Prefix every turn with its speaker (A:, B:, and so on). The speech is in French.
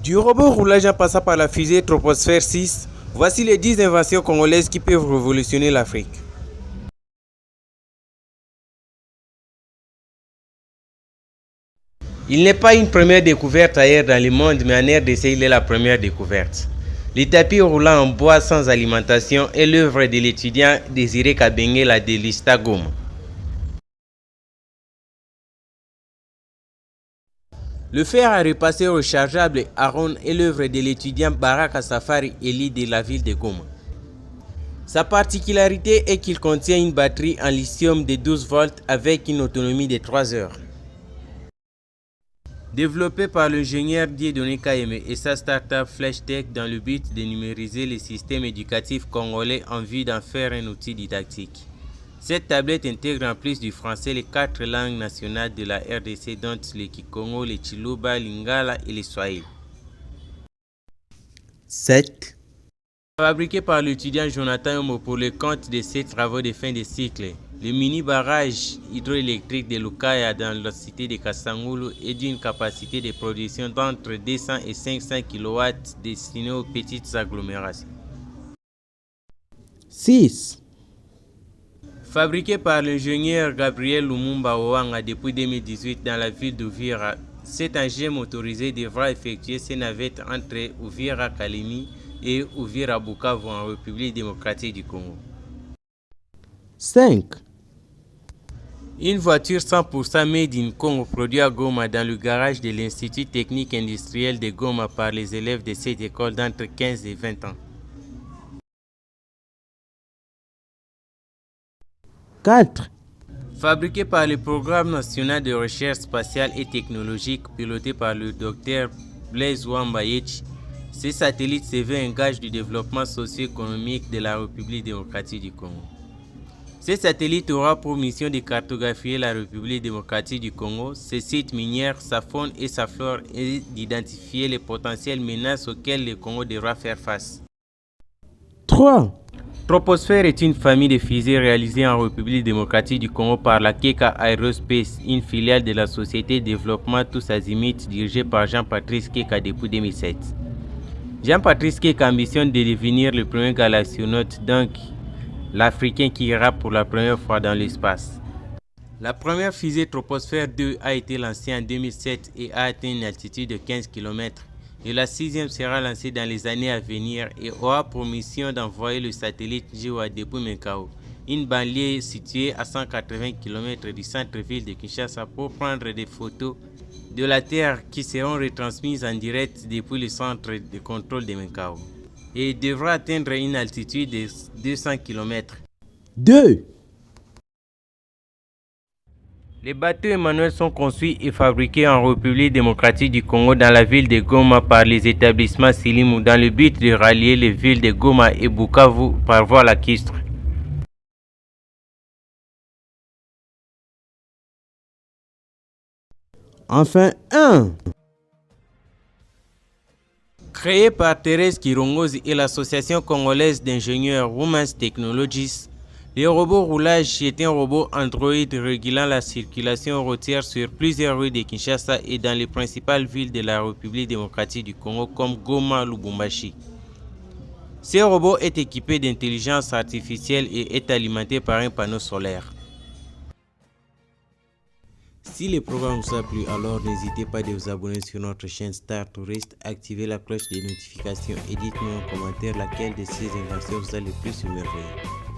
A: Du robot roulage en passant par la fusée Troposphère 6, voici les 10 inventions congolaises qui peuvent révolutionner l'Afrique. Il n'est pas une première découverte ailleurs dans le monde, mais en RDC, il est la première découverte. Le tapis roulant en bois sans alimentation est l'œuvre de l'étudiant Désiré Kabengé la Delista Goma. Le fer à repasser rechargeable Aaron est l'œuvre de l'étudiant Baraka Safari Eli de la ville de Goma. Sa particularité est qu'il contient une batterie en lithium de 12 volts avec une autonomie de 3 heures. Développé par l'ingénieur Dieudonné Kayeme et sa start-up FlashTech dans le but de numériser les systèmes éducatifs congolais en vue d'en faire un outil didactique. Cette tablette intègre en plus du français les 4 langues nationales de la RDC dont le Kikongo, le Chiluba, l'Ingala et le Swahili. 7. Fabriqué par l'étudiant Jonathan Omo pour le compte de ses travaux de fin de cycle, le mini-barrage hydroélectrique de Lukaya dans la cité de Kasangulu est d'une capacité de production d'entre 200 et 500 kW destiné aux petites agglomérations. 6. Fabriqué par l'ingénieur Gabriel Lumumba Oanga depuis 2018 dans la ville d'Uvira, cet engin motorisé devra effectuer ses navettes entre Uvira Kalemi et Uvira Bukavu en République démocratique du Congo. 5. Une voiture 100% made in Congo produite à Goma dans le garage de l'Institut technique industriel de Goma par les élèves de cette école d'entre 15 et 20 ans. 4. Fabriqué par le Programme national de recherche spatiale et technologique piloté par le Dr Blaise Wambayechi, ce satellite se veut un gage du développement socio-économique de la République démocratique du Congo. Ce satellite aura pour mission de cartographier la République démocratique du Congo, ses sites miniers, sa faune et sa flore et d'identifier les potentielles menaces auxquelles le Congo devra faire face. 3. Troposphère est une famille de fusées réalisées en République démocratique du Congo par la Keka Aerospace, une filiale de la société de développement Tous Azimuts dirigée par Jean-Patrice Keka depuis 2007. Jean-Patrice Keka ambitionne de devenir le premier galaxionaute, donc l'Africain qui ira pour la première fois dans l'espace. La première fusée Troposphère 2 a été lancée en 2007 et a atteint une altitude de 15 km. Et la 6e sera lancée dans les années à venir et aura pour mission d'envoyer le satellite Jiwa depuis Menkao, une banlieue située à 180 km du centre-ville de Kinshasa pour prendre des photos de la Terre qui seront retransmises en direct depuis le centre de contrôle de Menkao. Et devra atteindre une altitude de 200 km. 2. Les bateaux Emmanuel sont conçus et fabriqués en République démocratique du Congo dans la ville de Goma par les établissements Silimou dans le but de rallier les villes de Goma et Bukavu par voie lacustre. Enfin, 1. Créé par Thérèse Kirongozi et l'association congolaise d'ingénieurs Women's Technologies, le robot roulage est un robot Android régulant la circulation routière sur plusieurs rues de Kinshasa et dans les principales villes de la République démocratique du Congo comme Goma, Lubumbashi. Ce robot est équipé d'intelligence artificielle et est alimenté par un panneau solaire. Si le programme vous a plu, alors n'hésitez pas à vous abonner sur notre chaîne Star Tourist, activez la cloche des notifications et dites-nous en commentaire laquelle de ces inventions vous a le plus émerveillé.